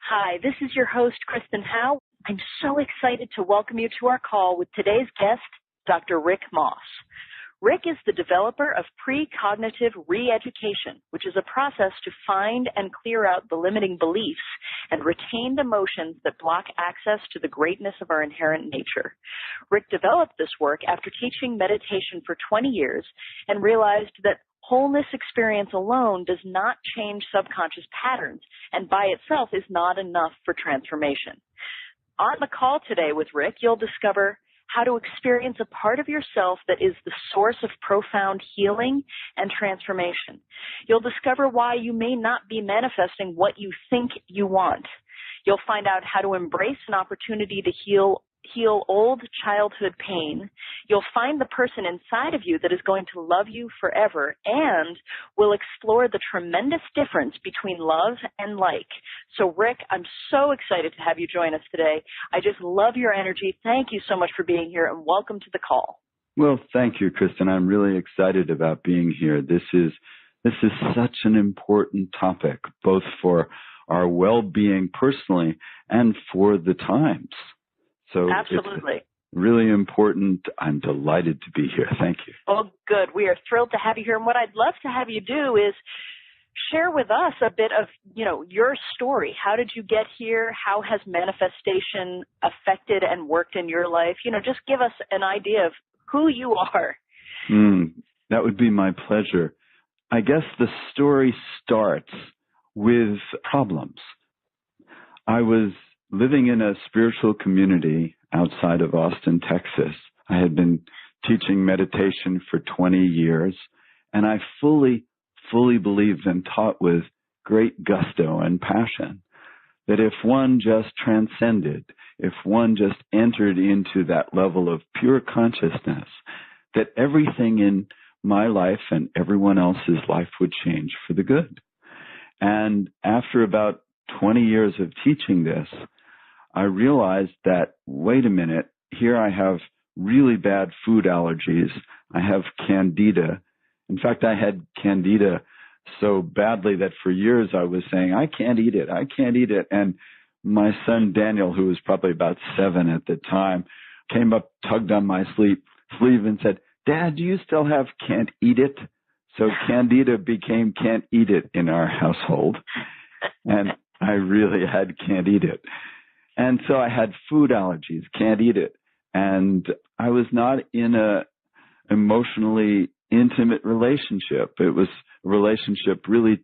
Hi, this is your host, Kristen Howe. I'm so excited to welcome you to our call with today's guest, Dr. Rick Moss. Rick is the developer of precognitive re-education, which is a process to find and clear out the limiting beliefs and retained emotions that block access to the greatness of our inherent nature. Rick developed this work after teaching meditation for 20 years and realized that wholeness experience alone does not change subconscious patterns and by itself is not enough for transformation. On the call today with Rick, you'll discover how to experience a part of yourself that is the source of profound healing and transformation. You'll discover why you may not be manifesting what you think you want. You'll find out how to embrace an opportunity to heal old childhood pain. You'll find the person inside of you that is going to love you forever, and we'll explore the tremendous difference between love and like. So, Rick, I'm so excited to have you join us today. I just love your energy. Thank you so much for being here, and welcome to the call. Well, thank you, Kristen. I'm really excited about being here. This is such an important topic, both for our well-being personally and for the times. So absolutely. It's really important. I'm delighted to be here. Thank you. Oh, good. We are thrilled to have you here. And what I'd love to have you do is share with us a bit of, your story. How did you get here? How has manifestation affected and worked in your life? Just give us an idea of who you are. That would be my pleasure. I guess the story starts with problems. I was living in a spiritual community outside of Austin, Texas. I had been teaching meditation for 20 years, and I fully believed and taught with great gusto and passion that if one just transcended, if one just entered into that level of pure consciousness, that everything in my life and everyone else's life would change for the good. And after about 20 years of teaching this, I realized that, wait a minute, here I have really bad food allergies. I have candida. In fact, I had candida so badly that for years I was saying, I can't eat it. I can't eat it. And my son Daniel, who was probably about 7 at the time, came up, tugged on my sleeve and said, Dad, do you still have can't eat it? So candida became can't eat it in our household. And I really had can't eat it. And so I had food allergies, can't eat it. And I was not in a emotionally intimate relationship. It was a relationship really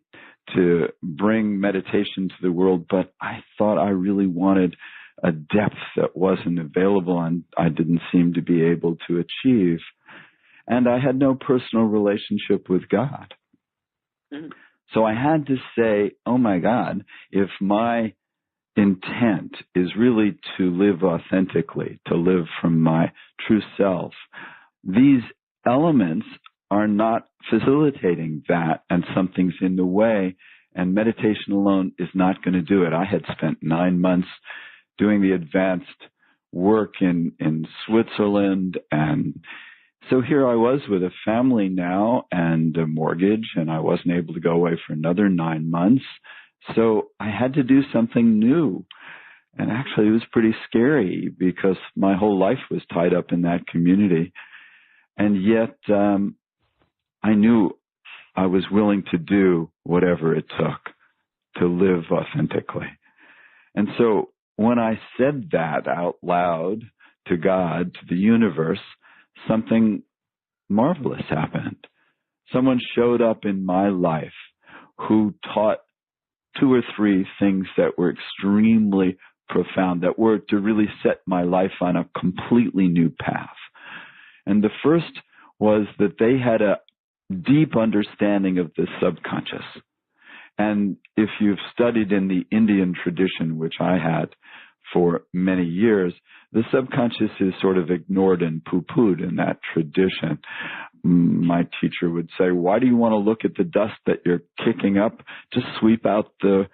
to bring meditation to the world, but I thought I really wanted a depth that wasn't available and I didn't seem to be able to achieve. And I had no personal relationship with God. So I had to say, oh my God, if my intent is really to live authentically, to live from my true self, these elements are not facilitating that, and something's in the way, and meditation alone is not going to do it. I had spent 9 months doing the advanced work in Switzerland, and so here I was with a family now and a mortgage, and I wasn't able to go away for another 9 months. So I had to do something new. And actually it was pretty scary because my whole life was tied up in that community. And yet I knew I was willing to do whatever it took to live authentically. And so when I said that out loud to God, to the universe, something marvelous happened. Someone showed up in my life who taught 2 or 3 things that were extremely profound, that were to really set my life on a completely new path. And the first was that they had a deep understanding of the subconscious. And if you've studied in the Indian tradition, which I had for many years, the subconscious is sort of ignored and poo-pooed in that tradition. My teacher would say, why do you want to look at the dust that you're kicking up? Just sweep out the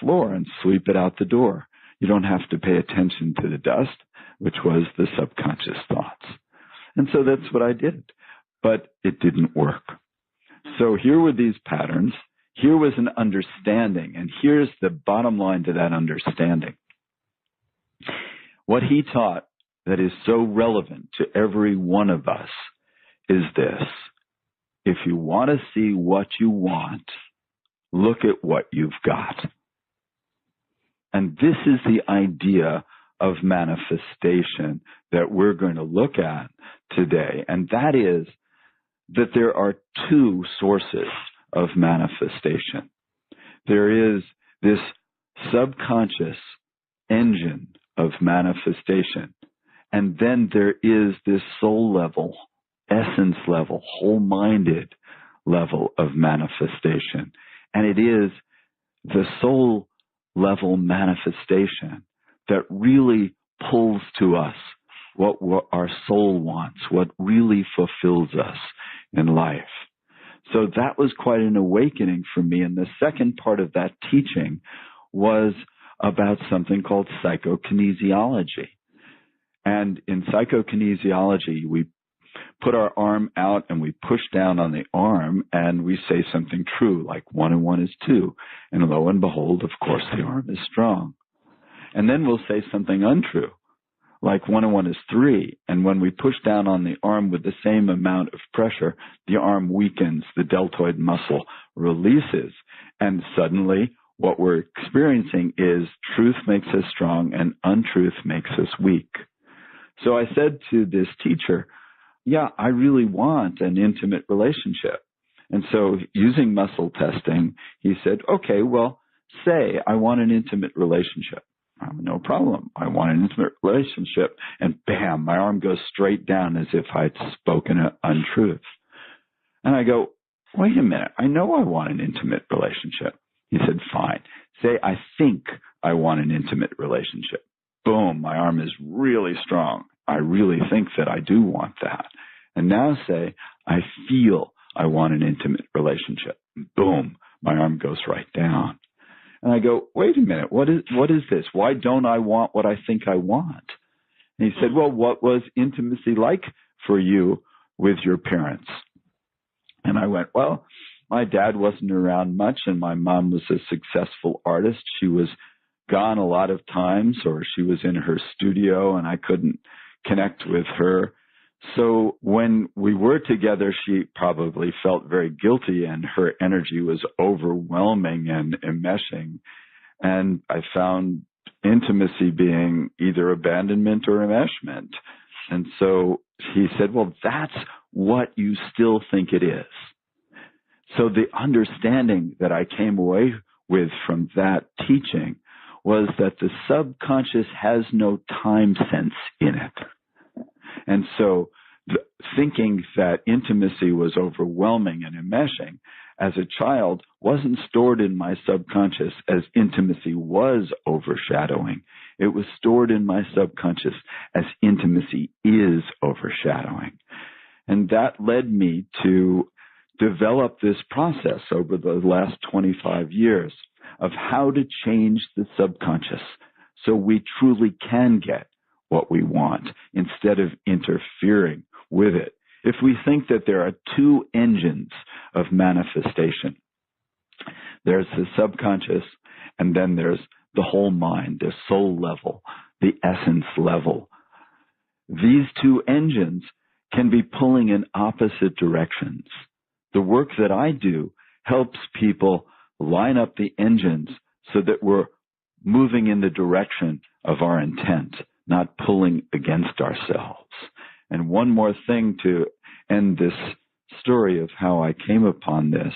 floor and sweep it out the door. You don't have to pay attention to the dust, which was the subconscious thoughts. And so that's what I did. But it didn't work. So here were these patterns. here was an understanding, and here's the bottom line to that understanding. What he taught that is so relevant to every one of us is this. If you want to see what you want, look at what you've got. And this is the idea of manifestation that we're going to look at today. And that is that there are two sources of manifestation. There is this subconscious engine of manifestation. And then there is this soul level, essence level, whole-minded level of manifestation. And it is the soul level manifestation that really pulls to us what our soul wants, what really fulfills us in life. So that was quite an awakening for me. And the second part of that teaching was about something called psychokinesiology. And in psychokinesiology, we put our arm out and we push down on the arm and we say something true, like 1 and 1 is 2. And lo and behold, of course, the arm is strong. And then we'll say something untrue, like 1 and 1 is 3. And when we push down on the arm with the same amount of pressure, the arm weakens, the deltoid muscle releases. And suddenly what we're experiencing is truth makes us strong and untruth makes us weak. So I said to this teacher, yeah, I really want an intimate relationship. And so using muscle testing, he said, okay, well, say I want an intimate relationship. No problem. I want an intimate relationship. And bam, my arm goes straight down as if I'd spoken an untruth. And I go, wait a minute. I know I want an intimate relationship. He said, fine. Say I think I want an intimate relationship. Boom, my arm is really strong. I really think that I do want that. And now say, I feel I want an intimate relationship. Boom, my arm goes right down. And I go, wait a minute, what is this? Why don't I want what I think I want? And he said, well, what was intimacy like for you with your parents? And I went, well, my dad wasn't around much and my mom was a successful artist. She was gone a lot of times, or she was in her studio and I couldn't connect with her. So when we were together, she probably felt very guilty and her energy was overwhelming and enmeshing. And I found intimacy being either abandonment or enmeshment. And so he said, well, that's what you still think it is. So the understanding that I came away with from that teaching was that the subconscious has no time sense in it. And so thinking that intimacy was overwhelming and enmeshing as a child wasn't stored in my subconscious as intimacy was overshadowing. It was stored in my subconscious as intimacy is overshadowing. And that led me to develop this process over the last 25 years of how to change the subconscious so we truly can get what we want instead of interfering with it. If we think that there are two engines of manifestation, there's the subconscious and then there's the whole mind, the soul level, the essence level. These two engines can be pulling in opposite directions. The work that I do helps people line up the engines so that we're moving in the direction of our intent, not pulling against ourselves. And one more thing to end this story of how I came upon this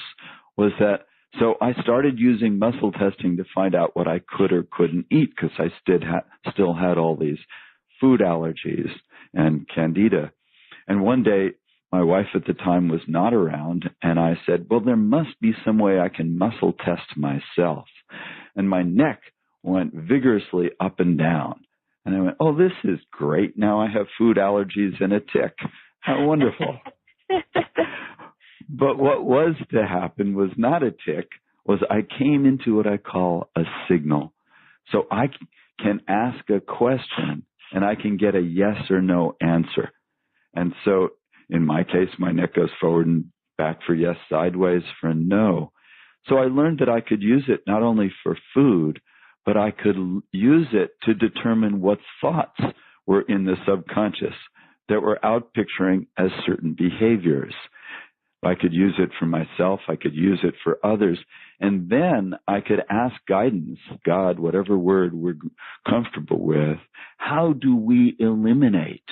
was that, so I started using muscle testing to find out what I could or couldn't eat because I still had all these food allergies and candida. And one day, my wife at the time was not around, and I said, well, there must be some way I can muscle test myself. And my neck went vigorously up and down. And I went, oh, this is great. Now I have food allergies and a tick. How wonderful. But what was to happen was not a tick, was I came into what I call a signal. So I can ask a question, and I can get a yes or no answer. And so in my case, my neck goes forward and back for yes, sideways for no. So I learned that I could use it not only for food, but I could use it to determine what thoughts were in the subconscious that were outpicturing as certain behaviors. I could use it for myself. I could use it for others. And then I could ask guidance, God, whatever word we're comfortable with, how do we eliminate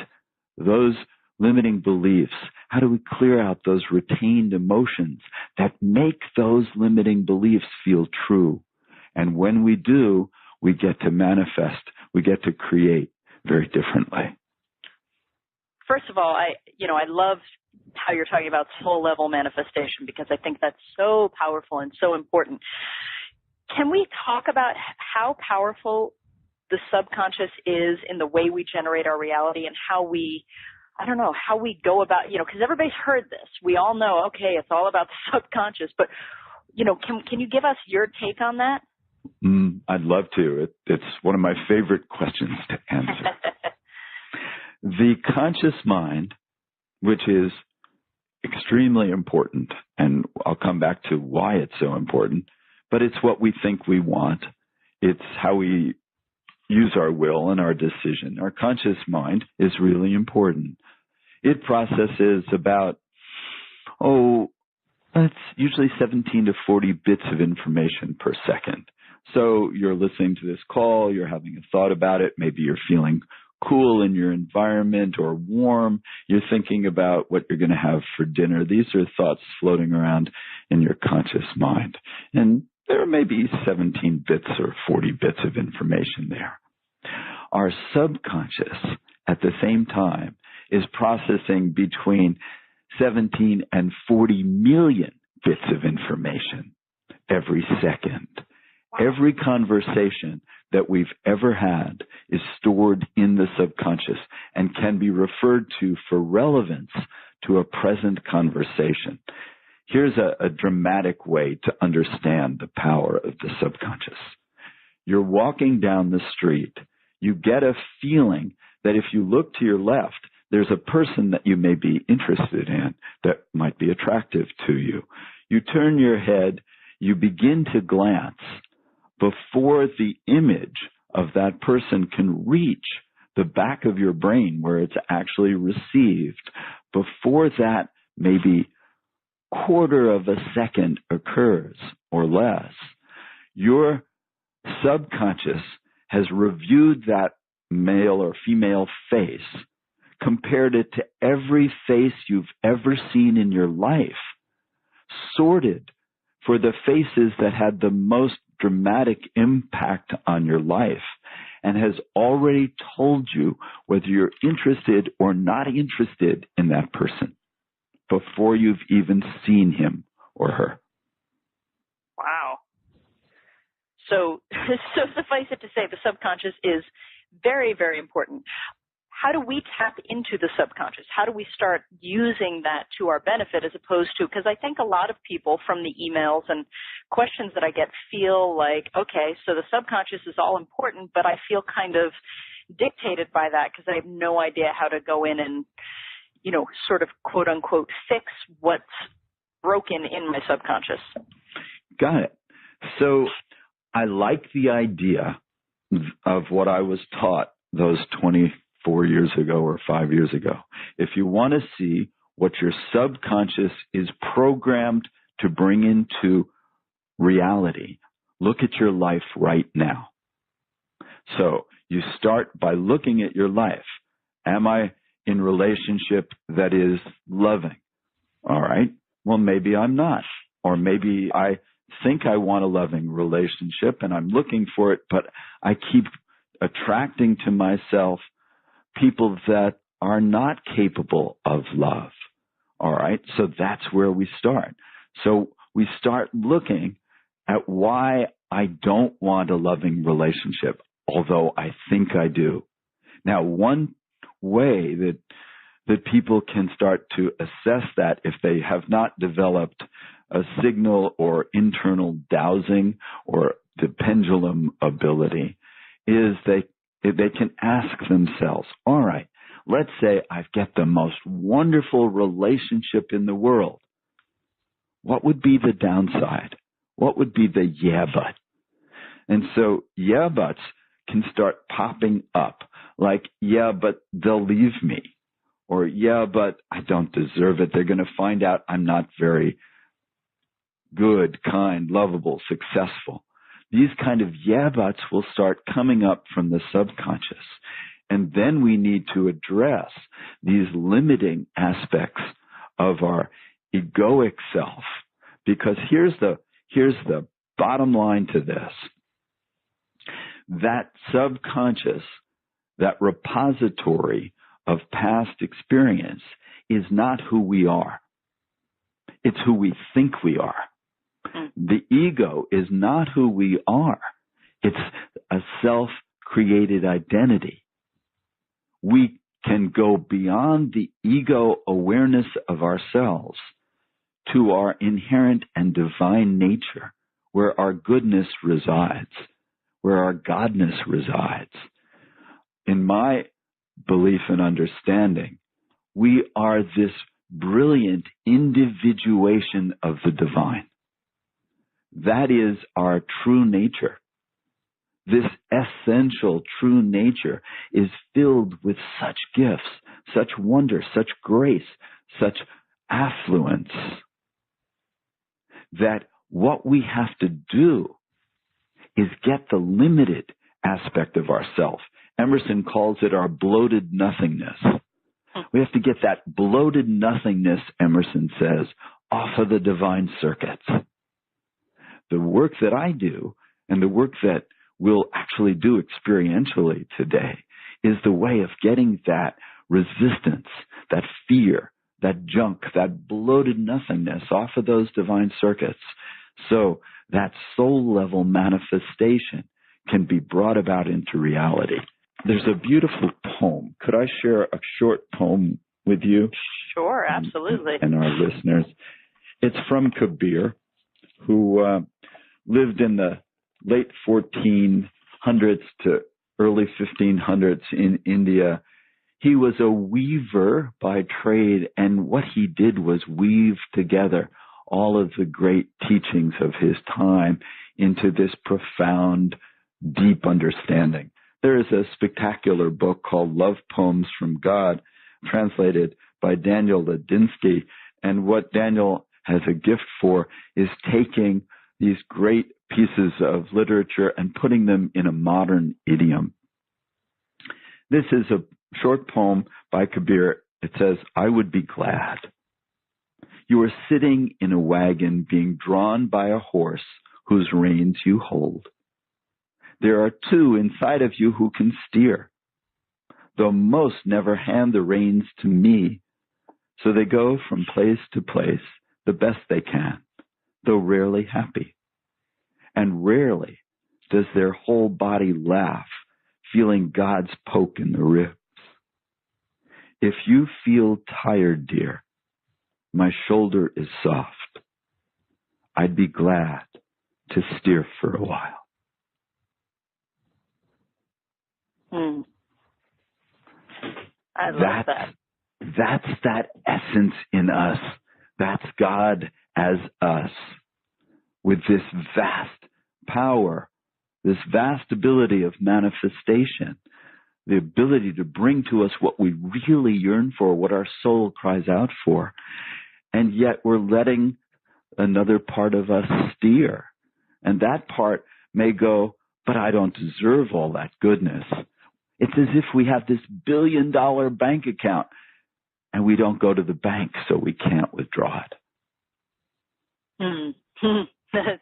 those limiting beliefs? How do we clear out those retained emotions that make those limiting beliefs feel true? And when we do, we get to manifest, we get to create very differently. First of all, I love how you're talking about soul level manifestation, because I think that's so powerful and so important. Can we talk about how powerful the subconscious is in the way we generate our reality and how we go about, because everybody's heard this. We all know, okay, it's all about the subconscious, but, can you give us your take on that? I'd love to. It's one of my favorite questions to answer. The conscious mind, which is extremely important, and I'll come back to why it's so important, but it's what we think we want. It's how we use our will and our decision. Our conscious mind is really important. It processes about, that's usually 17 to 40 bits of information per second. So you're listening to this call, you're having a thought about it, maybe you're feeling cool in your environment or warm, you're thinking about what you're going to have for dinner. These are thoughts floating around in your conscious mind. And there may be 17 bits or 40 bits of information there. Our subconscious, at the same time, is processing between 17 and 40 million bits of information every second. Every conversation that we've ever had is stored in the subconscious and can be referred to for relevance to a present conversation. Here's a dramatic way to understand the power of the subconscious. You're walking down the street. You get a feeling that if you look to your left, there's a person that you may be interested in that might be attractive to you. You turn your head, you begin to glance. Before the image of that person can reach the back of your brain where it's actually received, before that maybe quarter of a second occurs or less, your subconscious has reviewed that male or female face, compared it to every face you've ever seen in your life, sorted for the faces that had the most dramatic impact on your life, and has already told you whether you're interested or not interested in that person before you've even seen him or her. Wow. So suffice it to say, the subconscious is very, very important. How do we tap into the subconscious? How do we start using that to our benefit as opposed to, because I think a lot of people from the emails and questions that I get feel like, okay, so the subconscious is all important, but I feel kind of dictated by that because I have no idea how to go in and, sort of quote unquote fix what's broken in my subconscious. Got it. So I like the idea of what I was taught those 24 years ago or 5 years ago. If you want to see what your subconscious is programmed to bring into reality, look at your life right now. So you start by looking at your life. Am I in relationship that is loving? All right. Well, maybe I'm not. Or maybe I think I want a loving relationship and I'm looking for it, but I keep attracting to myself people that are not capable of love. All right. So that's where we start. So we start looking at why I don't want a loving relationship, although I think I do. Now, one way that people can start to assess that if they have not developed a signal or internal dowsing or the pendulum ability is they can ask themselves, all right, let's say I get the most wonderful relationship in the world. What would be the downside? What would be the yeah, but? And so yeah, buts can start popping up like, yeah, but they'll leave me. Or, yeah, but I don't deserve it. They're going to find out I'm not very good, kind, lovable, successful. These kind of yeah, buts will start coming up from the subconscious. And then we need to address these limiting aspects of our egoic self. Because here's the bottom line to this. That subconscious, that repository of past experience is not who we are. It's who we think we are. The ego is not who we are. It's a self-created identity. We can go beyond the ego awareness of ourselves to our inherent and divine nature, where our goodness resides, where our godness resides. In my belief and understanding, we are this brilliant individuation of the divine. That is our true nature. This essential true nature is filled with such gifts, such wonder, such grace, such affluence, that what we have to do is get the limited aspect of ourself. Emerson calls it our bloated nothingness. We have to get that bloated nothingness, Emerson says, off of the divine circuits. The work that I do and the work that we'll actually do experientially today is the way of getting that resistance, that fear, that junk, that bloated nothingness off of those divine circuits, so that soul level manifestation can be brought about into reality. There's a beautiful poem. Could I share a short poem with you? Sure, absolutely. And our listeners. It's from Kabir, who lived in the late 1400s to early 1500s in India. He was a weaver by trade, and what he did was weave together all of the great teachings of his time into this profound, deep understanding. There is a spectacular book called Love Poems from God, translated by Daniel Ladinsky, and what Daniel has a gift for is taking these great pieces of literature and putting them in a modern idiom. This is a short poem by Kabir. It says, I would be glad. You are sitting in a wagon being drawn by a horse whose reins you hold. There are two inside of you who can steer, though most never hand the reins to me. So they go from place to place the best they can, though rarely happy. And rarely does their whole body laugh, feeling God's poke in the ribs. If you feel tired, dear, my shoulder is soft. I'd be glad to steer for a while. I love that. That's that essence in us. That's God as us, with this vast power, this vast ability of manifestation, the ability to bring to us what we really yearn for, what our soul cries out for. And yet we're letting another part of us steer. And that part may go, but I don't deserve all that goodness. It's as if we have this $1 billion bank account and we don't go to the bank, so we can't withdraw it.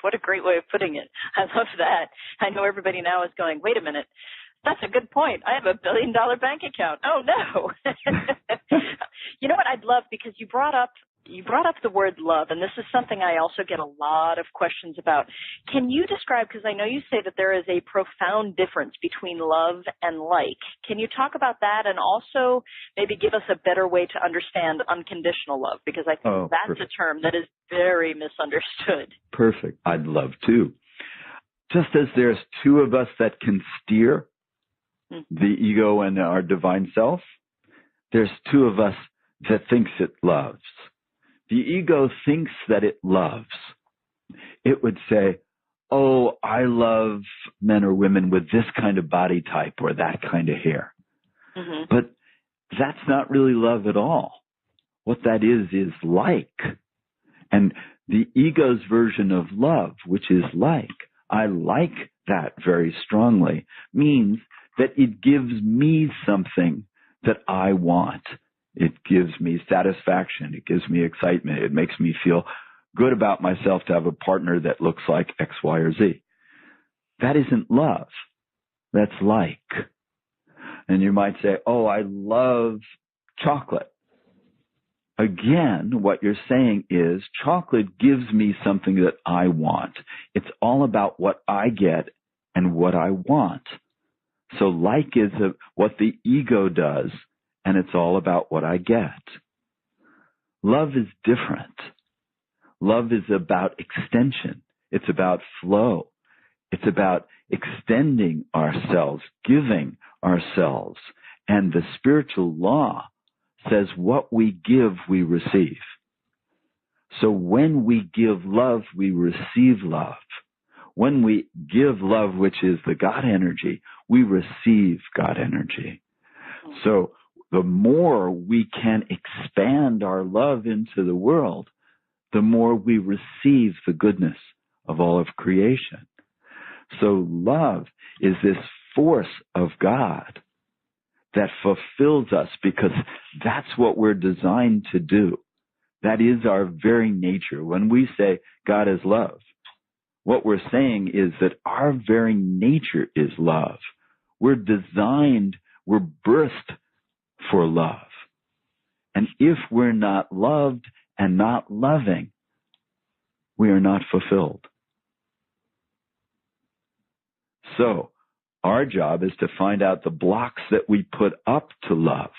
What a great way of putting it. I love that. I know everybody now is going, wait a minute. That's a good point. I have $1 billion bank account. Oh, no. You know what I'd love, because you brought up the word love, and this is something I also get a lot of questions about. Can you describe, because I know you say that there is a profound difference between love and like. Can you talk about that, and also maybe give us a better way to understand unconditional love? Because I think that's perfect. A term that is very misunderstood. Perfect. I'd love to. Just as there's two of us that can steer, the ego and our divine self, there's two of us that thinks it loves. The ego thinks that it loves, It would say, oh, I love men or women with this kind of body type or that kind of hair. Mm-hmm. But that's not really love at all. What that is like. And the ego's version of love, which is like, I like that very strongly, means that it gives me something that I want. It gives me satisfaction. It gives me excitement. It makes me feel good about myself to have a partner that looks like X, Y, or Z. That isn't love. That's like. And you might say, oh, I love chocolate. Again, what you're saying is chocolate gives me something that I want. It's all about what I get and what I want. So like is what the ego does, and it's all about what I get. Love is different. Love is about extension. It's about flow. It's about extending ourselves, giving ourselves. And the spiritual law says what we give, we receive. So when we give love, we receive love. When we give love, which is the God energy, we receive God energy. So the more we can expand our love into the world, the more we receive the goodness of all of creation. So love is this force of God that fulfills us because that's what we're designed to do. That is our very nature. When we say God is love, what we're saying is that our very nature is love. We're designed, we're birthed for love. And if we're not loved and not loving, we are not fulfilled. So, our job is to find out the blocks that we put up to love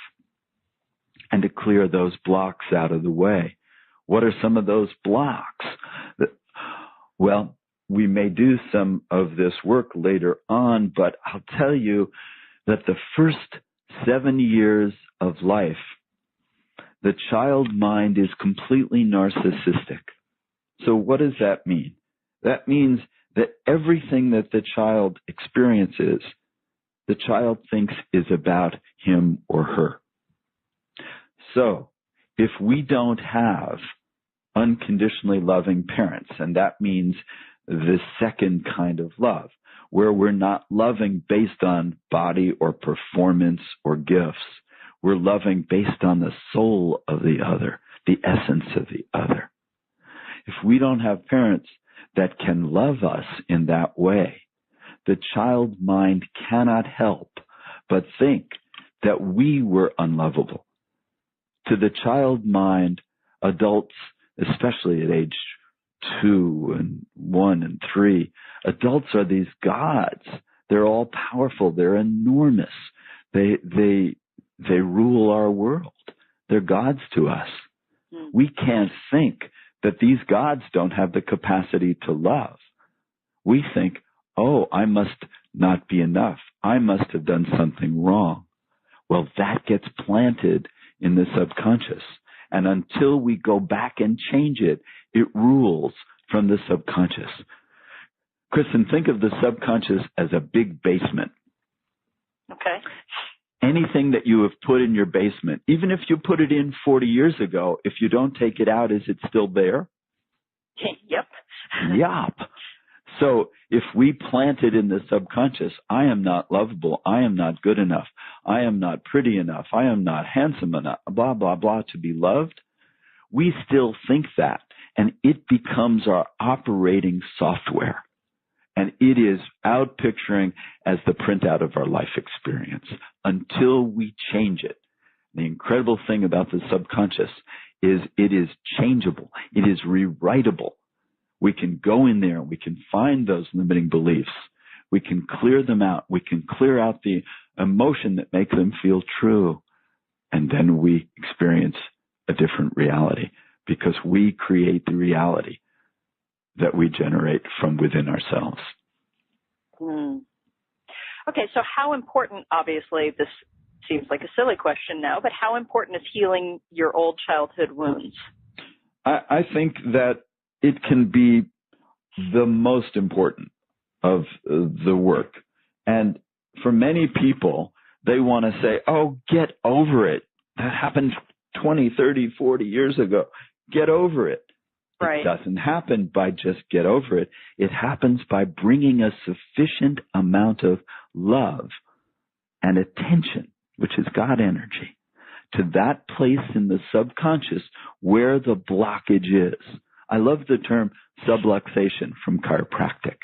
and to clear those blocks out of the way. What are some of those blocks? Well, we may do some of this work later on, but I'll tell you that the first 7 years of life, the child mind is completely narcissistic. So what does that mean? That means that everything that the child experiences, the child thinks is about him or her. So if we don't have unconditionally loving parents, and that means the second kind of love, where we're not loving based on body or performance or gifts, we're loving based on the soul of the other, the essence of the other. If we don't have parents that can love us in that way, the child mind cannot help but think that we were unlovable. To the child mind, adults, especially at age 2 and 1 and 3, adults are these gods. They're all powerful. They're enormous. They rule our world. They're gods to us. We can't think that these gods don't have the capacity to love. We think, oh, I must not be enough. I must have done something wrong. Well, that gets planted in the subconscious. And until we go back and change it, it rules from the subconscious. Kristen, think of the subconscious as a big basement. Okay. Anything that you have put in your basement, even if you put it in 40 years ago, if you don't take it out, is it still there? Yep. Yup. So if we plant it in the subconscious, I am not lovable, I am not good enough, I am not pretty enough, I am not handsome enough, blah, blah, blah, to be loved, we still think that, and it becomes our operating software. And it is out picturing as the printout of our life experience until we change it. The incredible thing about the subconscious is it is changeable. It is rewritable. We can go in there and we can find those limiting beliefs. We can clear them out. We can clear out the emotion that makes them feel true. And then we experience a different reality because we create the reality that we generate from within ourselves. Okay, so how important, obviously, this seems like a silly question now, but how important is healing your old childhood wounds? I think that it can be the most important of the work. And for many people, they want to say, oh, get over it. That happened 20, 30, 40 years ago. Get over it. Right. It doesn't happen by just get over it. It happens by bringing a sufficient amount of love and attention, which is God energy, to that place in the subconscious where the blockage is. I love the term subluxation from chiropractic.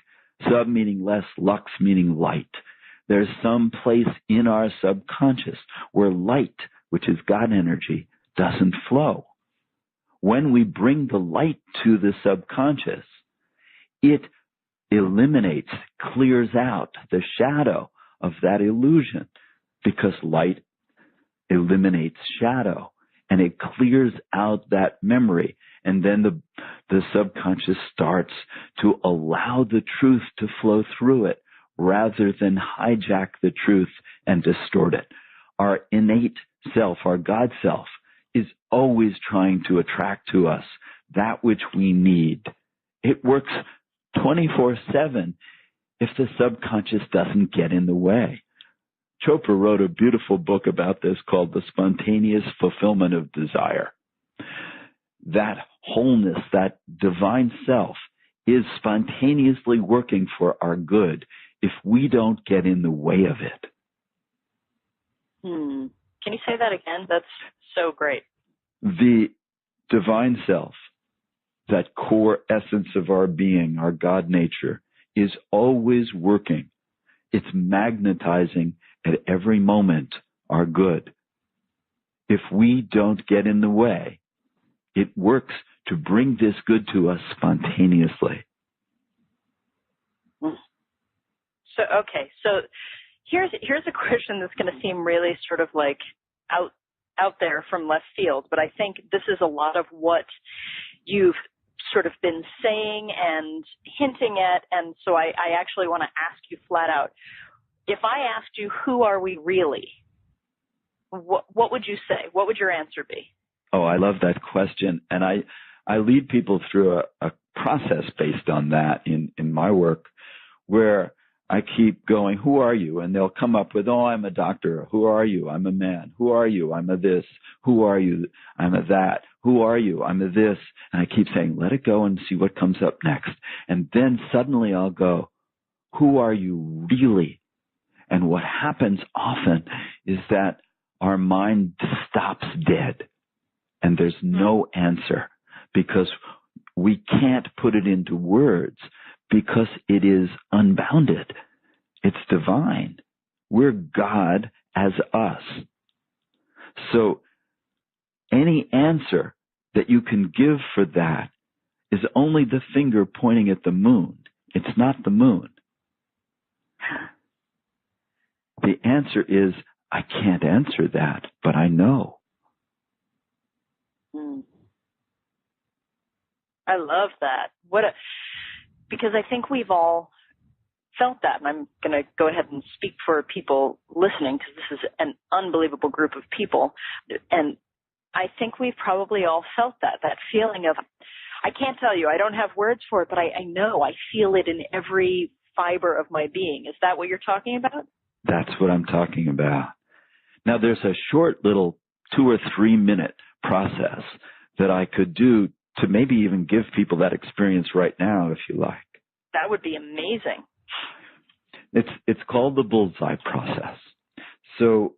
Sub meaning less, lux meaning light. There's some place in our subconscious where light, which is God energy, doesn't flow. When we bring the light to the subconscious, it eliminates, clears out the shadow of that illusion, because light eliminates shadow, and it clears out that memory. And then the subconscious starts to allow the truth to flow through it rather than hijack the truth and distort it. Our innate self, our God self, is always trying to attract to us that which we need. It works 24/7 if the subconscious doesn't get in the way. Chopra wrote a beautiful book about this called The Spontaneous Fulfillment of Desire. That wholeness, that divine self, is spontaneously working for our good if we don't get in the way of it. Can you say that again? That's so great. The divine self, that core essence of our being, our God nature, is always working. It's magnetizing at every moment our good. If we don't get in the way, it works to bring this good to us spontaneously. So here's a question that's going to seem really sort of like out there from left field, but I think this is a lot of what you've sort of been saying and hinting at, and so I actually want to ask you flat out. If I asked you, who are we really? What would you say? What would your answer be? Oh, I love that question. And I lead people through a process based on that in my work, where I keep going, who are you? And they'll come up with, oh, I'm a doctor. Who are you? I'm a man. Who are you? I'm a this. Who are you? I'm a that. Who are you? I'm a this. And I keep saying, let it go and see what comes up next. And then suddenly I'll go, who are you really? And what happens often is that our mind stops dead and there's no answer, because we can't put it into words, because it is unbounded. It's divine. We're God as us. So any answer that you can give for that is only the finger pointing at the moon. It's not the moon. The answer is, I can't answer that, but I know. I love that. Because I think we've all felt that, and I'm going to go ahead and speak for people listening, because this is an unbelievable group of people, and I think we've probably all felt that feeling of, I can't tell you, I don't have words for it, but I know, I feel it in every fiber of my being. Is that what you're talking about? That's what I'm talking about. Now, there's a short little 2 or 3 minute process that I could do to maybe even give people that experience right now, if you like. That would be amazing. It's called the bullseye process. So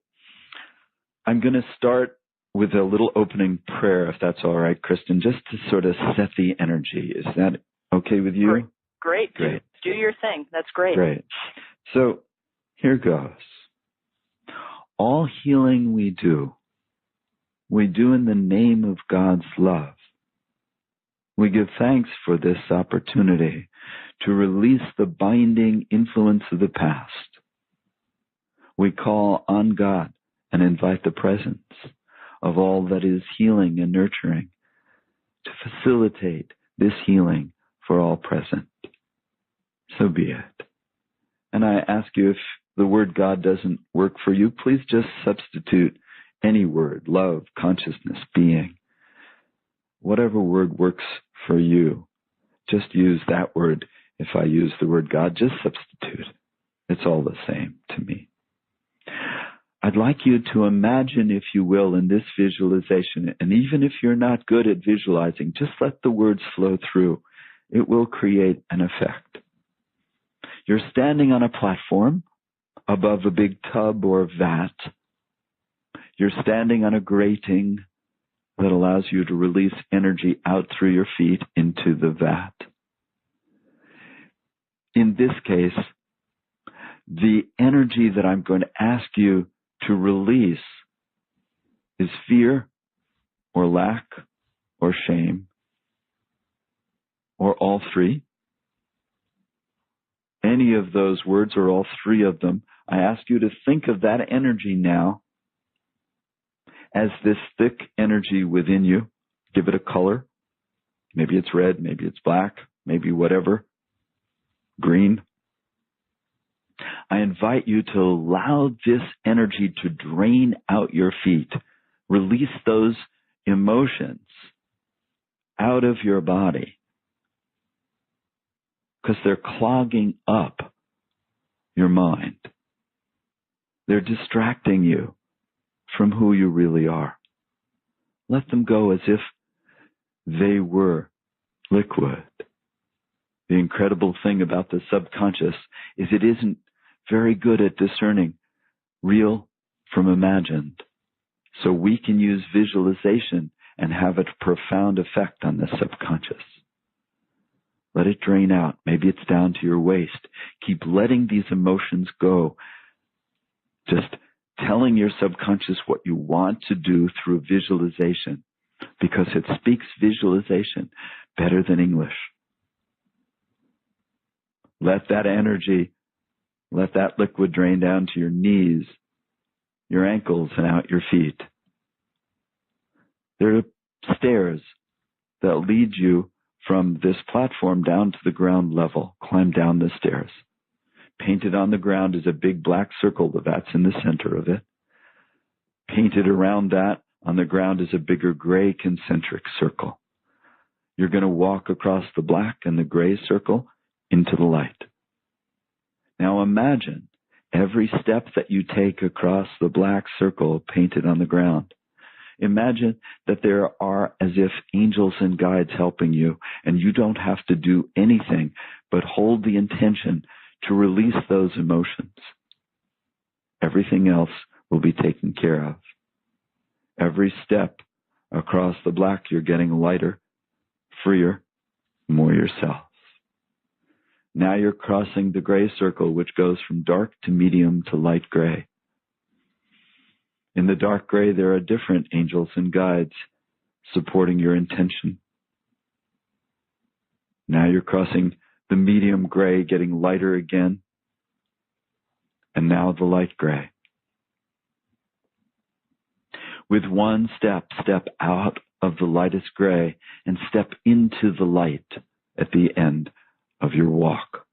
I'm going to start with a little opening prayer, if that's all right, Kristen, just to sort of set the energy. Is that okay with you? Great. Do your thing. That's great. Great. So here goes. All healing we do in the name of God's love. We give thanks for this opportunity to release the binding influence of the past. We call on God and invite the presence of all that is healing and nurturing to facilitate this healing for all present. So be it. And I ask you, if the word God doesn't work for you, please just substitute any word: love, consciousness, being. Whatever word works for you. Just use that word. If I use the word God, just substitute. It's all the same to me. I'd like you to imagine, if you will, in this visualization, and even if you're not good at visualizing, just let the words flow through. It will create an effect. You're standing on a platform above a big tub or vat. You're standing on a grating that allows you to release energy out through your feet into the vat. In this case, the energy that I'm going to ask you to release is fear or lack or shame or all three. Any of those words or all three of them, I ask you to think of that energy now as this thick energy within you. Give it a color. Maybe it's red, maybe it's black, maybe whatever. Green. I invite you to allow this energy to drain out your feet. Release those emotions out of your body because they're clogging up your mind. They're distracting you from who you really are. Let them go as if they were liquid. The incredible thing about the subconscious is it isn't very good at discerning real from imagined. So we can use visualization and have a profound effect on the subconscious. Let it drain out. Maybe it's down to your waist. Keep letting these emotions go. Just telling your subconscious what you want to do through visualization, because it speaks visualization better than English. Let that energy, let that liquid drain down to your knees, your ankles, and out your feet. There are stairs that lead you from this platform down to the ground level. Climb down the stairs. Painted on the ground is a big black circle. The vat's in the center of it. Painted around that on the ground is a bigger gray concentric circle. You're going to walk across the black and the gray circle into the light. Now imagine every step that you take across the black circle painted on the ground. Imagine that there are as if angels and guides helping you, and you don't have to do anything but hold the intention to release those emotions. Everything else will be taken care of. Every step across the black, you're getting lighter, freer, more yourself. Now you're crossing the gray circle, which goes from dark to medium to light gray. In the dark gray, there are different angels and guides supporting your intention. Now you're crossing the medium gray, getting lighter again, and now the light gray. With one step, step out of the lightest gray and step into the light at the end of your walk.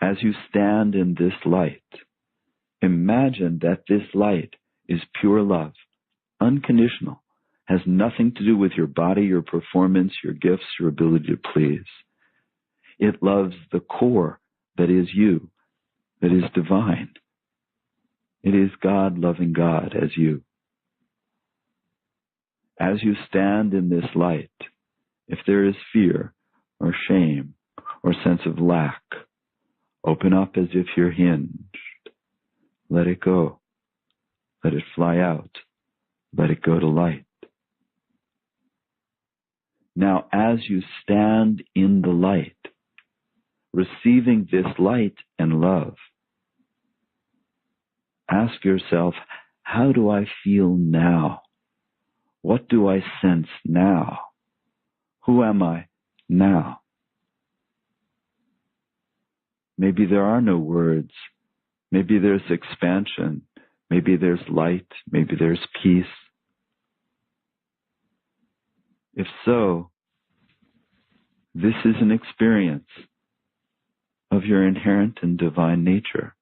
As you stand in this light, imagine that this light is pure love, unconditional, has nothing to do with your body, your performance, your gifts, your ability to please. It loves the core that is you, that is divine. It is God loving God as you. As you stand in this light, if there is fear or shame or sense of lack, open up as if you're hinged. Let it go. Let it fly out. Let it go to light. Now, as you stand in the light, receiving this light and love, ask yourself, how do I feel now? What do I sense now? Who am I now? Maybe there are no words. Maybe there's expansion. Maybe there's light. Maybe there's peace. If so, this is an experience of your inherent and divine nature,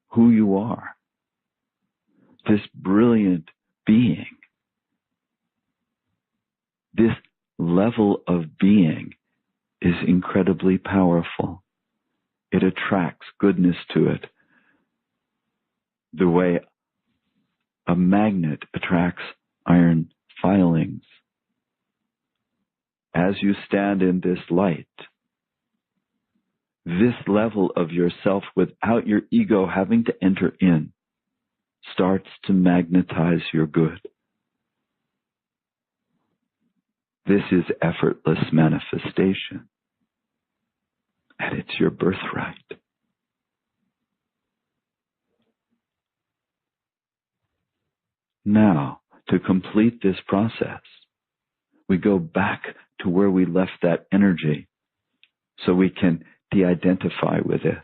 who you are, this brilliant being. This level of being is incredibly powerful. It attracts goodness to it the way a magnet attracts iron filings. As you stand in this light, this level of yourself without your ego having to enter in starts to magnetize your good. This is effortless manifestation, and it's your birthright. Now, to complete this process, we go back to where we left that energy so we can de-identify with it.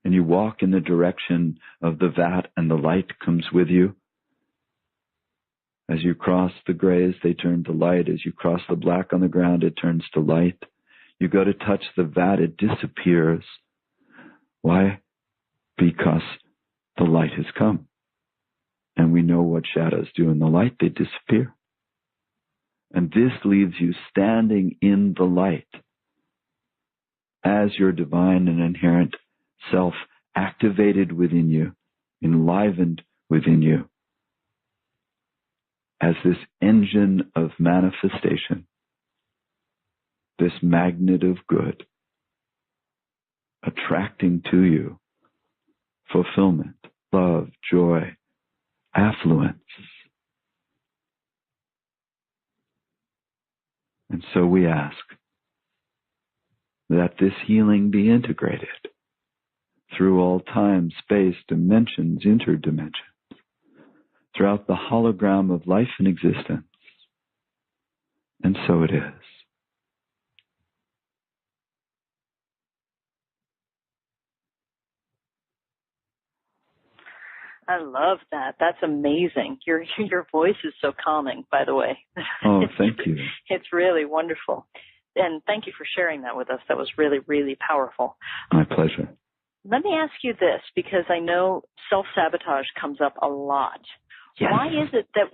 And you walk in the direction of the vat and the light comes with you. As you cross the grays, they turn to light. As you cross the black on the ground, it turns to light. You go to touch the vat, it disappears. Why? Because the light has come. And we know what shadows do in the light, they disappear. And this leaves you standing in the light as your divine and inherent self activated within you, enlivened within you, as this engine of manifestation, this magnet of good, attracting to you fulfillment, love, joy, affluence. And so we ask that this healing be integrated through all time, space, dimensions, interdimensions, throughout the hologram of life and existence. And so it is. I love that. That's amazing. Your voice is so calming, by the way. Oh, thank you. It's really wonderful. And thank you for sharing that with us. That was really, really powerful. My pleasure. Let me ask you this, because I know self-sabotage comes up a lot. Yes. Why is it that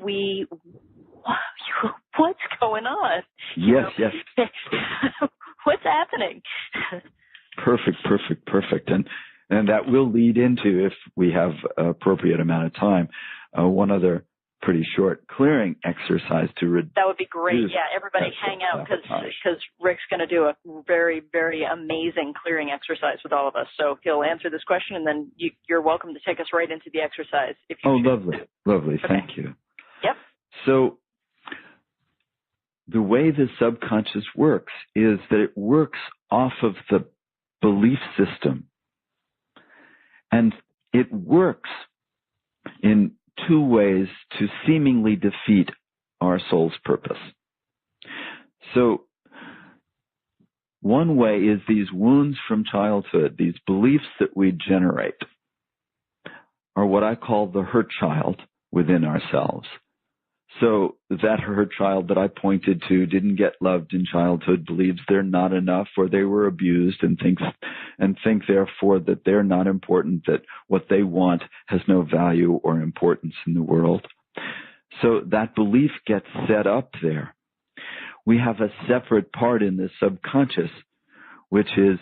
what's going on? Yes. What's happening? Perfect. And that will lead into, if we have appropriate amount of time, one other pretty short clearing exercise to reduce. That would be great. Yeah, everybody hang out because Rick's going to do a very, very amazing clearing exercise with all of us. So he'll answer this question, and then you're welcome to take us right into the exercise. If you choose. Lovely. Okay. Thank you. Yep. So the way the subconscious works is that it works off of the belief system. And it works in two ways to seemingly defeat our soul's purpose. So one way is these wounds from childhood, these beliefs that we generate, are what I call the hurt child within ourselves. So that hurt child that I pointed to didn't get loved in childhood, believes they're not enough, or they were abused, and think therefore that they're not important, that what they want has no value or importance in the world. So that belief gets set up there. We have a separate part in the subconscious, which is,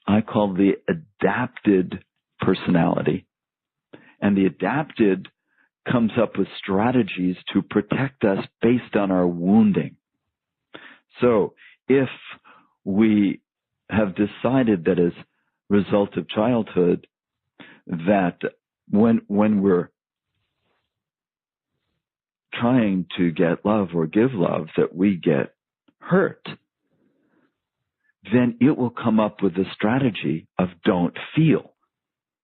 I call the adapted personality. And the adapted comes up with strategies to protect us based on our wounding. So if we have decided that as a result of childhood, that when we're trying to get love or give love, that we get hurt, then it will come up with a strategy of don't feel,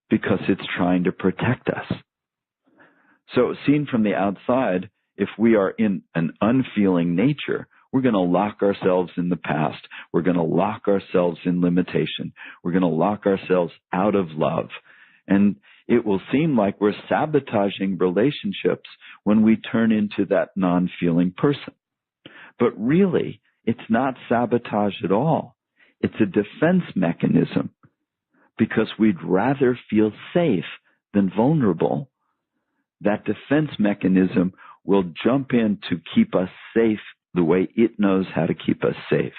because it's trying to protect us. So seen from the outside, if we are in an unfeeling nature, we're going to lock ourselves in the past. We're going to lock ourselves in limitation. We're going to lock ourselves out of love. And it will seem like we're sabotaging relationships when we turn into that non-feeling person. But really, it's not sabotage at all. It's a defense mechanism, because we'd rather feel safe than vulnerable. That defense mechanism will jump in to keep us safe the way it knows how to keep us safe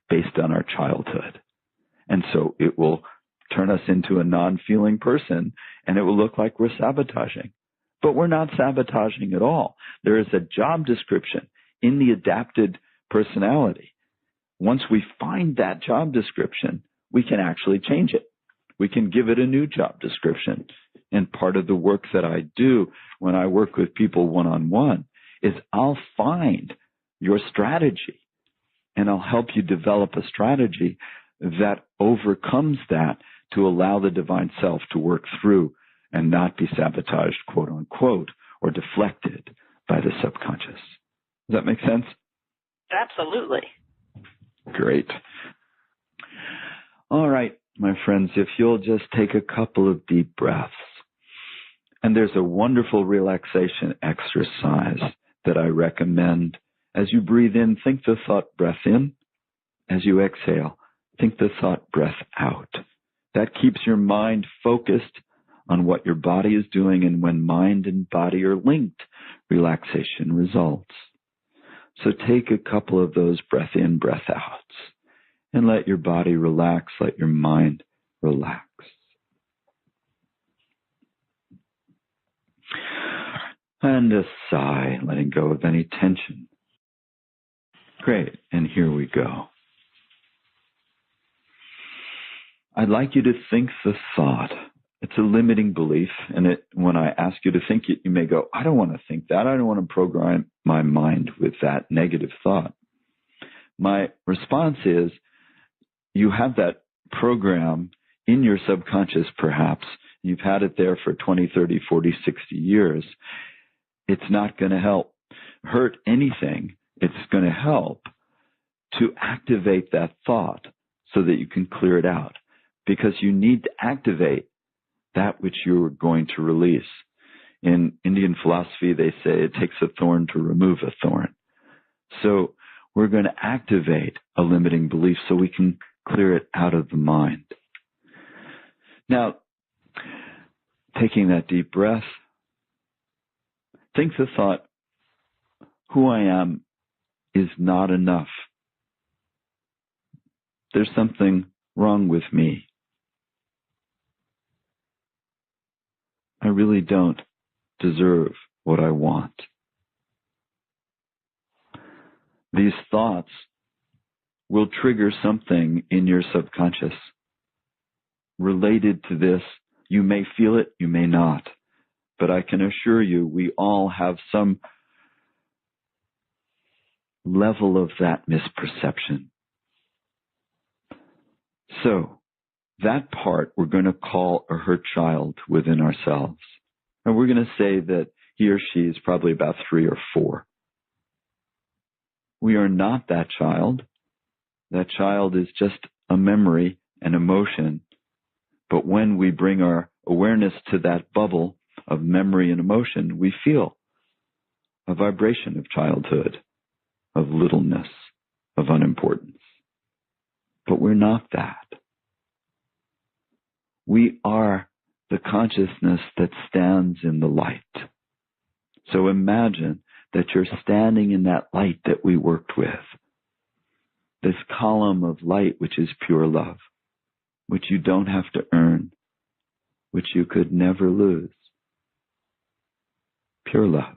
based on our childhood. And so it will turn us into a non-feeling person, and it will look like we're sabotaging. But we're not sabotaging at all. There is a job description in the adapted personality. Once we find that job description, we can actually change it. We can give it a new job description. And part of the work that I do when I work with people one-on-one is I'll find your strategy, and I'll help you develop a strategy that overcomes that to allow the divine self to work through and not be sabotaged, quote unquote, or deflected by the subconscious. Does that make sense? Absolutely. Great. All right, my friends, if you'll just take a couple of deep breaths. And there's a wonderful relaxation exercise that I recommend. As you breathe in, think the thought breath in. As you exhale, think the thought breath out. That keeps your mind focused on what your body is doing, and when mind and body are linked, relaxation results. So take a couple of those breath in, breath outs, and let your body relax, let your mind relax. And a sigh, letting go of any tension. Great, and here we go. I'd like you to think the thought. It's a limiting belief, and when I ask you to think it, you may go, I don't want to think that. I don't want to program my mind with that negative thought. My response is, you have that program in your subconscious, perhaps. You've had it there for 20, 30, 40, 60 years. It's not going to hurt anything. It's going to help to activate that thought so that you can clear it out, because you need to activate that which you're going to release. In Indian philosophy, they say it takes a thorn to remove a thorn. So we're going to activate a limiting belief so we can clear it out of the mind. Now, taking that deep breath, think the thought, who I am is not enough. There's something wrong with me. I really don't deserve what I want. These thoughts will trigger something in your subconscious related to this. You may feel it, you may not. But I can assure you, we all have some level of that misperception. So, that part we're going to call a hurt child within ourselves. And we're going to say that he or she is probably about 3 or 4. We are not that child. That child is just a memory, an emotion. But when we bring our awareness to that bubble of memory and emotion, we feel a vibration of childhood, of littleness, of unimportance. But we're not that. We are the consciousness that stands in the light. So imagine that you're standing in that light that we worked with. This column of light, which is pure love, which you don't have to earn, which you could never lose. Pure love.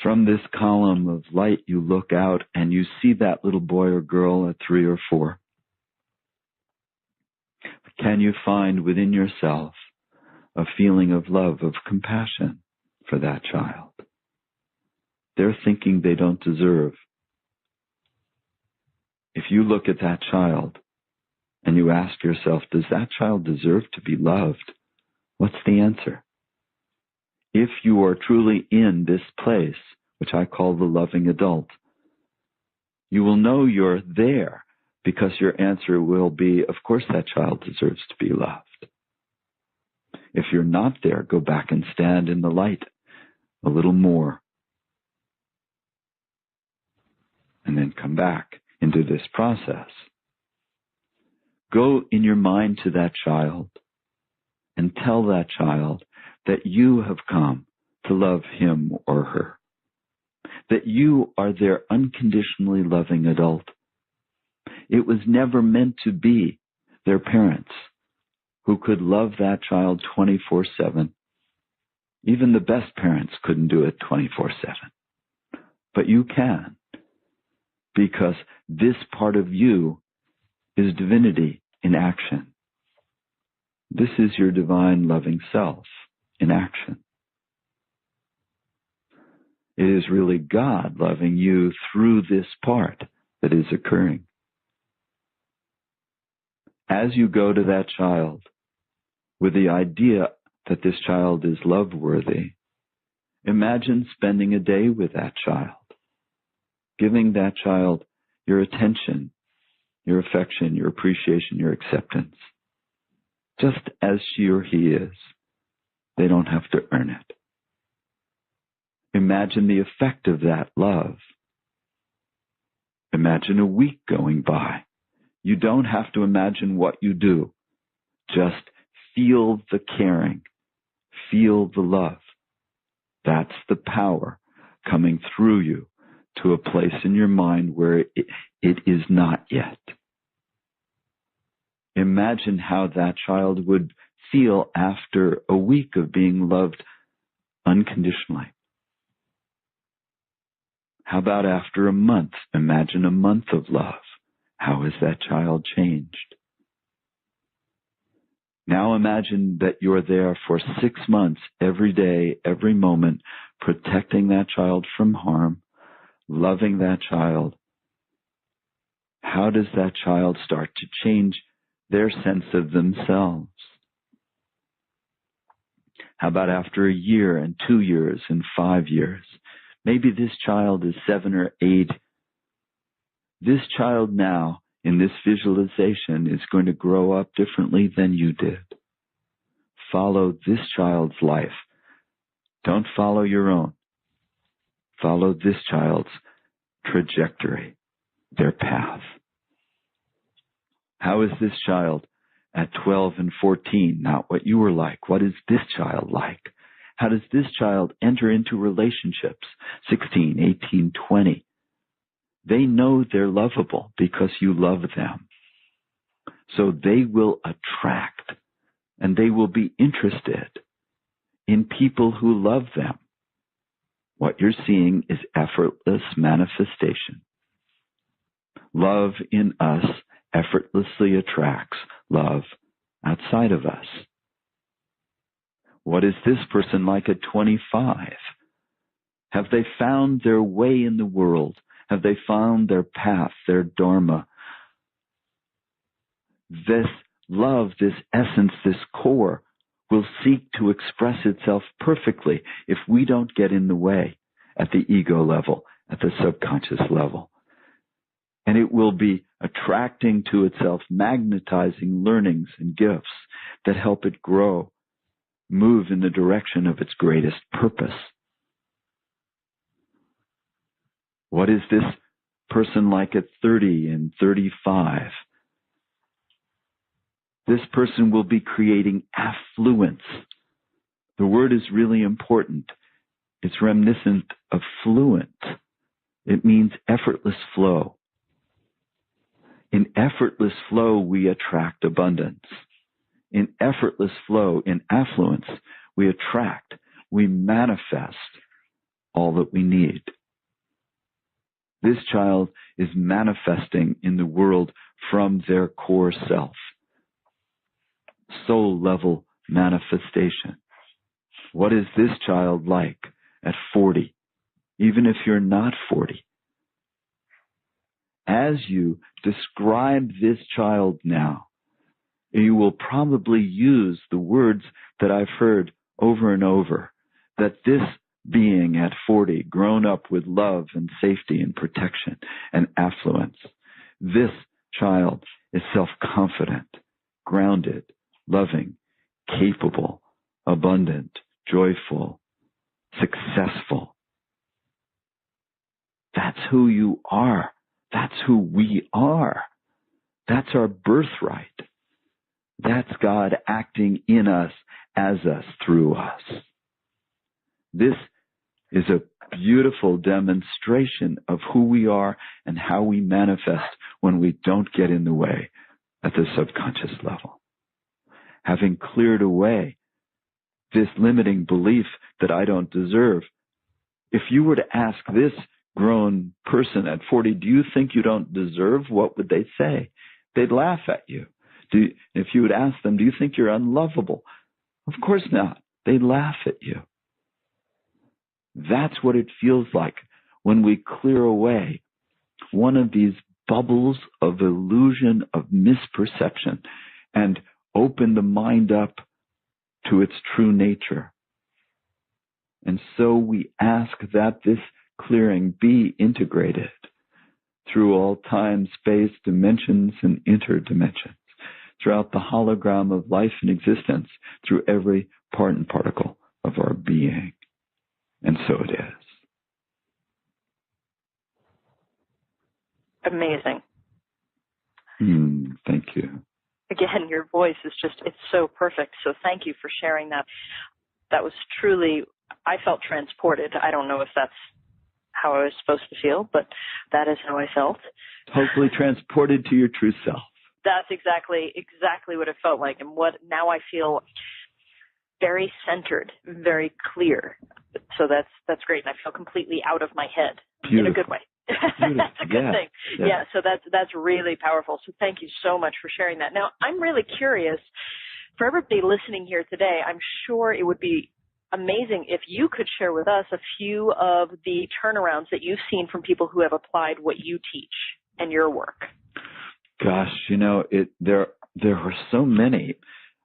From this column of light, you look out and you see that little boy or girl at 3 or 4. Can you find within yourself a feeling of love, of compassion for that child? They're thinking they don't deserve. If you look at that child and you ask yourself, does that child deserve to be loved? What's the answer? If you are truly in this place, which I call the loving adult, you will know you're there because your answer will be, of course that child deserves to be loved. If you're not there, go back and stand in the light a little more. And then come back into this process. Go in your mind to that child and tell that child that you have come to love him or her. that you are their unconditionally loving adult. It was never meant to be their parents who could love that child 24/7. Even the best parents couldn't do it 24/7. But you can, because this part of you is divinity in action. This is your divine loving self in action. It is really God loving you through this part that is occurring. As you go to that child with the idea that this child is love-worthy, imagine spending a day with that child, giving that child your attention, your affection, your appreciation, your acceptance, just as she or he is. They don't have to earn it. Imagine the effect of that love. Imagine a week going by. You don't have to imagine what you do. Just feel the caring. Feel the love. That's the power coming through you to a place in your mind where it is not yet. Imagine how that child would feel after a week of being loved unconditionally. How about after a month? Imagine a month of love. How has that child changed? Now imagine that you're there for 6 months, every day, every moment, protecting that child from harm, loving that child. How does that child start to change their sense of themselves? How about after a year and 2 years and 5 years? Maybe this child is 7 or 8. This child now, in this visualization, is going to grow up differently than you did. Follow this child's life. Don't follow your own. Follow this child's trajectory, their path. How is this child at 12 and 14? Not what you were like. What is this child like? How does this child enter into relationships? 16, 18, 20. They know they're lovable because you love them. So they will attract and they will be interested in people who love them. What you're seeing is effortless manifestation. Love in us effortlessly attracts love outside of us. What is this person like at 25? Have they found their way in the world? Have they found their path, their dharma? This love, this essence, this core will seek to express itself perfectly if we don't get in the way at the ego level, at the subconscious level. And it will be attracting to itself, magnetizing learnings and gifts that help it grow, move in the direction of its greatest purpose. What is this person like at 30 and 35? This person will be creating affluence. The word is really important. It's reminiscent of fluent. It means effortless flow. In effortless flow, we attract abundance. In effortless flow, in affluence, we attract, we manifest all that we need. This child is manifesting in the world from their core self. Soul level manifestation. What is this child like at 40? Even if you're not 40. As you describe this child now, you will probably use the words that I've heard over and over, that this being at 40, grown up with love and safety and protection and affluence, this child is self-confident, grounded, loving, capable, abundant, joyful, successful. That's who you are. That's who we are. That's our birthright. That's God acting in us, as us, through us. This is a beautiful demonstration of who we are and how we manifest when we don't get in the way at the subconscious level. Having cleared away this limiting belief that I don't deserve. If you were to ask this grown person at 40, do you think you don't deserve? What would they say? They'd laugh at you. If you would ask them, do you think you're unlovable? Of course not. They'd laugh at you. That's what it feels like when we clear away one of these bubbles of illusion, of misperception, and open the mind up to its true nature. And so we ask that this clearing be integrated through all time, space, dimensions, and interdimensions, throughout the hologram of life and existence, through every part and particle of our being. And so it is. Amazing. Thank you. Again, your voice is just, it's so perfect. So thank you for sharing that. That was truly, I felt transported. I don't know if that's how I was supposed to feel, but that is how I felt. Hopefully transported to your true self. That's exactly what it felt like. And now I feel very centered, very clear. So that's great. And I feel completely out of my head. Beautiful. In a good way. That's a good thing. Yeah. So that's really powerful. So thank you so much for sharing that. Now, I'm really curious, for everybody listening here today, I'm sure it would be amazing if you could share with us a few of the turnarounds that you've seen from people who have applied what you teach and your work. Gosh, there are so many.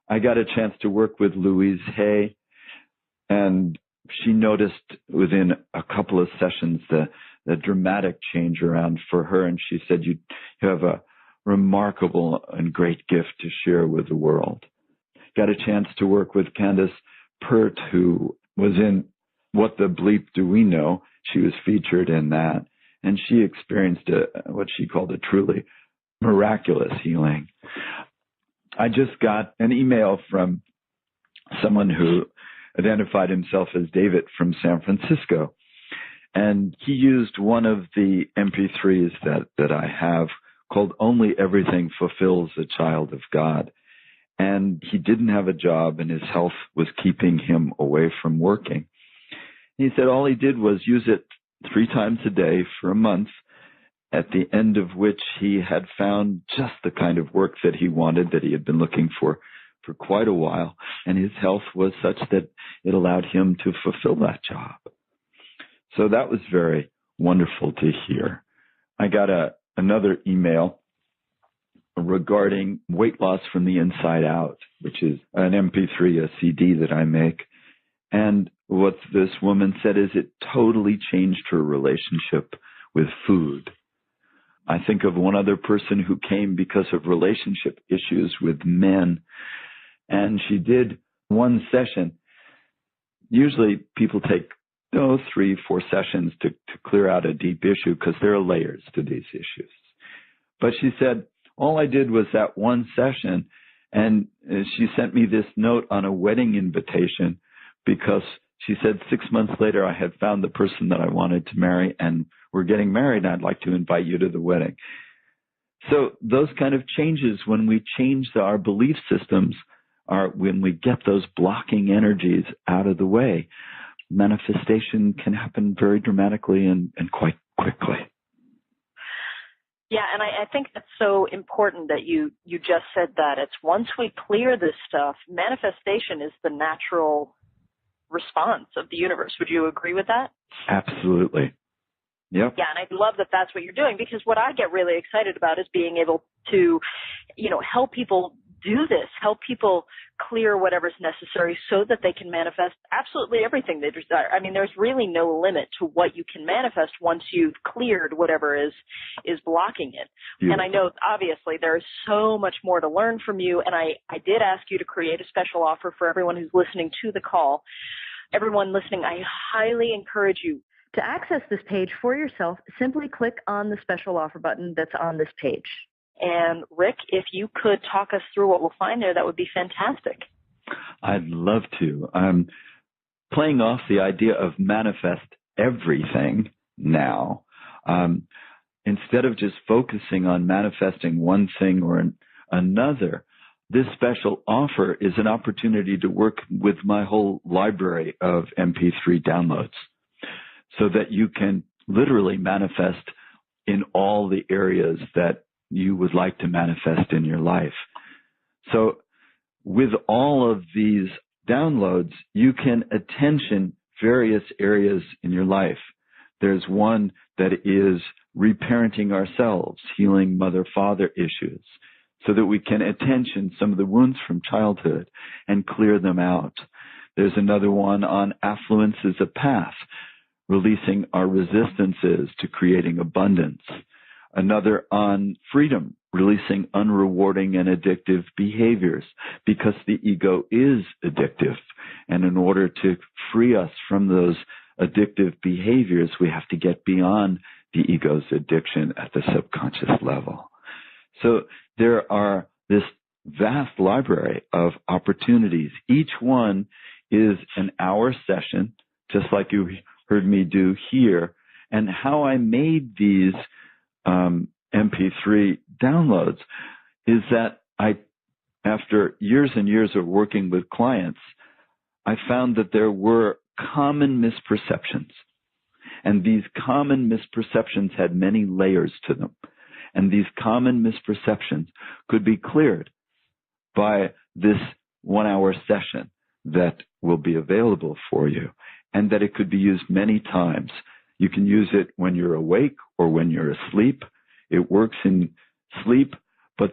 I got a chance to work with Louise Hay, and she noticed within a couple of sessions the dramatic change around for her, and she said, you have a remarkable and great gift to share with the world. Got a chance to work with Candace Pert, who was in What the Bleep Do We Know? She was featured in that, and she experienced what she called a truly miraculous healing. I just got an email from someone who identified himself as David from San Francisco, and he used one of the MP3s that I have called Only Everything Fulfills a Child of God. And he didn't have a job, and his health was keeping him away from working. He said all he did was use it 3 times a day for a month, at the end of which he had found just the kind of work that he wanted, that he had been looking for quite a while. And his health was such that it allowed him to fulfill that job. So that was very wonderful to hear. I got another email regarding weight loss from the inside out, which is an MP3, a CD that I make. And what this woman said is it totally changed her relationship with food. I think of one other person who came because of relationship issues with men, and she did one session. Usually people take 3-4 sessions to clear out a deep issue, because there are layers to these issues. But she said, all I did was that one session, and she sent me this note on a wedding invitation, because she said 6 months later I had found the person that I wanted to marry, and we're getting married, and I'd like to invite you to the wedding. So those kind of changes, when we change our belief systems, when we get those blocking energies out of the way, manifestation can happen very dramatically and quite quickly. Yeah, and I think that's so important that you just said that. It's once we clear this stuff, manifestation is the natural response of the universe. Would you agree with that? Absolutely. Yep. Yeah, and I love that that's what you're doing, because what I get really excited about is being able to, help people do this, help people clear whatever's necessary so that they can manifest absolutely everything they desire. I mean, there's really no limit to what you can manifest once you've cleared whatever is blocking it. Beautiful. And I know, obviously, there's so much more to learn from you, and I did ask you to create a special offer for everyone who's listening to the call. Everyone listening, I highly encourage you to access this page for yourself. Simply click on the special offer button that's on this page. And Rick, if you could talk us through what we'll find there, that would be fantastic. I'd love to. I'm playing off the idea of manifest everything now. Instead of just focusing on manifesting one thing or another, this special offer is an opportunity to work with my whole library of MP3 downloads so that you can literally manifest in all the areas that you would like to manifest in your life. So with all of these downloads, you can attention various areas in your life. There's one that is reparenting ourselves, healing mother-father issues, so that we can attention some of the wounds from childhood and clear them out. There's another one on affluence as a path, releasing our resistances to creating abundance. Another on freedom, releasing unrewarding and addictive behaviors, because the ego is addictive. And in order to free us from those addictive behaviors, we have to get beyond the ego's addiction at the subconscious level. So there are this vast library of opportunities. Each one is an hour session, just like you heard me do here. And how I made these MP3 downloads is that after years and years of working with clients, I found that there were common misperceptions. And these common misperceptions had many layers to them. And these common misperceptions could be cleared by this 1 hour session that will be available for you, and that it could be used many times. You can use it when you're awake or when you're asleep. It works in sleep, but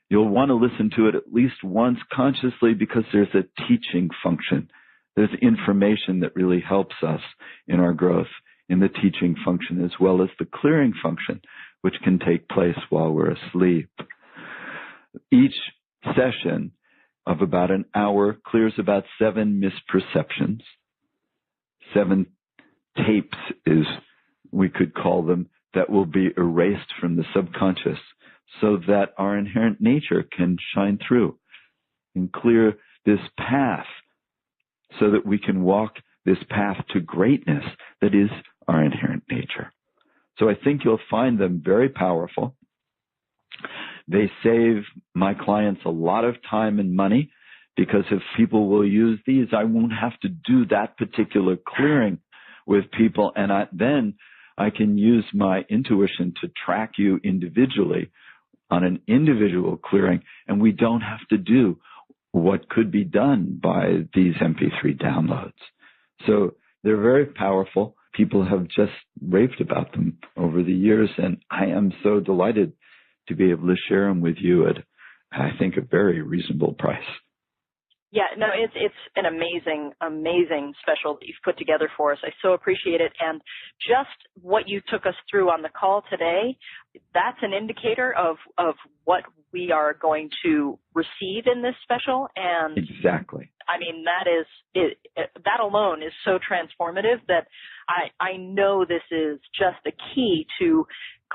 you'll want to listen to it at least once consciously, because there's a teaching function. There's information that really helps us in our growth in the teaching function, as well as the clearing function, which can take place while we're asleep. Each session of about an hour clears about 7 misperceptions. 7 tapes, we could call them, that will be erased from the subconscious so that our inherent nature can shine through and clear this path so that we can walk this path to greatness that is our inherent nature. So I think you'll find them very powerful. They save my clients a lot of time and money, because if people will use these, I won't have to do that particular clearing with people. And then I can use my intuition to track you individually on an individual clearing. And we don't have to do what could be done by these MP3 downloads. So they're very powerful. People have just raved about them over the years, and I am so delighted to be able to share them with you at, I think, a very reasonable price. Yeah, no, it's an amazing special that you've put together for us. I so appreciate it. And just what you took us through on the call today, that's an indicator of what we are going to receive in this special. And exactly. I mean, that alone is so transformative that I know this is just the key to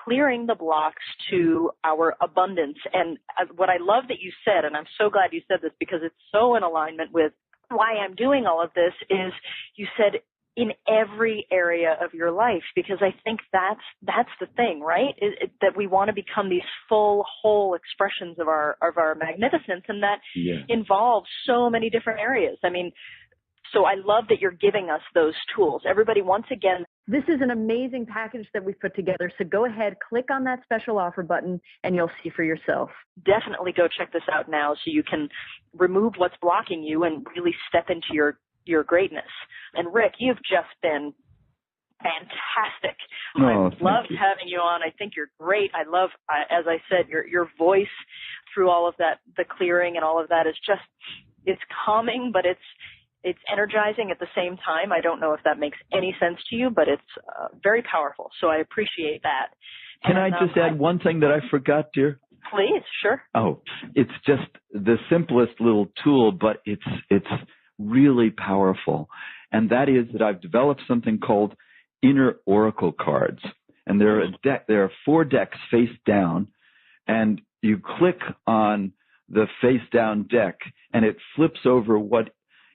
clearing the blocks to our abundance. And what I love that you said, and I'm so glad you said this because it's so in alignment with why I'm doing all of this, is you said in every area of your life, because I think that's the thing, right? That we want to become these full, whole expressions of our magnificence, and that involves so many different areas. I mean, so I love that you're giving us those tools. Everybody, once again, this is an amazing package that we've put together. So go ahead, click on that special offer button, and you'll see for yourself. Definitely go check this out now so you can remove what's blocking you and really step into your greatness. And Rick, you've just been fantastic. Oh, I've loved having you on. I think you're great. I love, as I said, your voice through all of that, the clearing and all of that is just, it's calming, but it's energizing at the same time. I don't know if that makes any sense to you, but it's very powerful. So I appreciate that. Can I just add one thing that I forgot, dear? Please, sure. Oh, it's just the simplest little tool, but it's really powerful. And that is that I've developed something called inner oracle cards. And there are 4 decks face down, and you click on the face down deck and it flips over what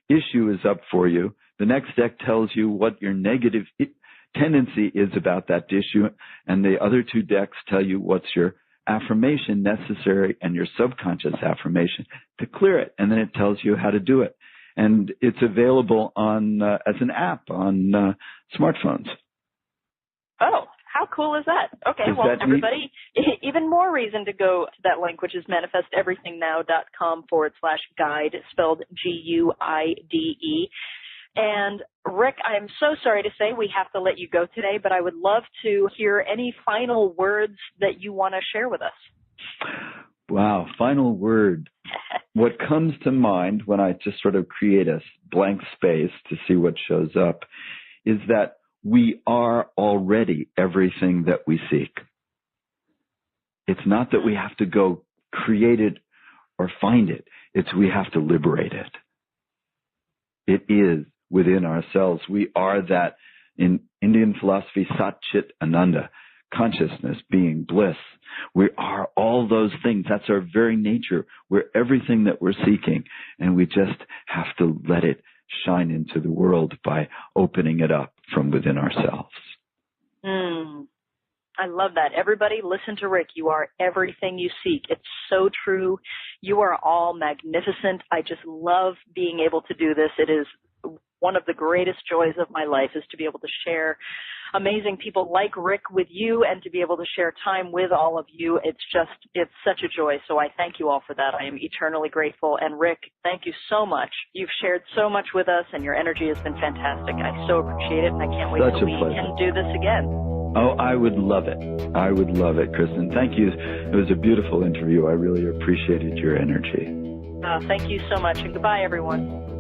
issue is up for you. The next deck tells you what your negative tendency is about that issue, and the other two decks tell you what's your affirmation necessary and your subconscious affirmation to clear it, and then it tells you how to do it. And it's available on as an app on smartphones. Oh, how cool is that? Okay, Is well, that everybody, even more reason to go to that link, which is manifesteverythingnow.com/guide, spelled GUIDE. And Rick, I'm so sorry to say we have to let you go today, but I would love to hear any final words that you want to share with us. Wow, final word. What comes to mind when I just sort of create a blank space to see what shows up is that we are already everything that we seek. It's not that we have to go create it or find it. It's we have to liberate it. It is within ourselves. We are that, in Indian philosophy, Sat Chit Ananda, consciousness, being, bliss. We are all those things. That's our very nature. We're everything that we're seeking, and we just have to let it shine into the world by opening it up from within ourselves. I love that. Everybody, listen to Rick. You are everything you seek. It's so true. You are all magnificent. I just love being able to do this. It is one of the greatest joys of my life is to be able to share amazing people like Rick with you and to be able to share time with all of you. It's such a joy. So I thank you all for that. I am eternally grateful. And Rick, thank you so much. You've shared so much with us and your energy has been fantastic. I so appreciate it. And I can't wait till we can do this again. Oh, I would love it. I would love it, Kristen. Thank you. It was a beautiful interview. I really appreciated your energy. Thank you so much. And goodbye, everyone.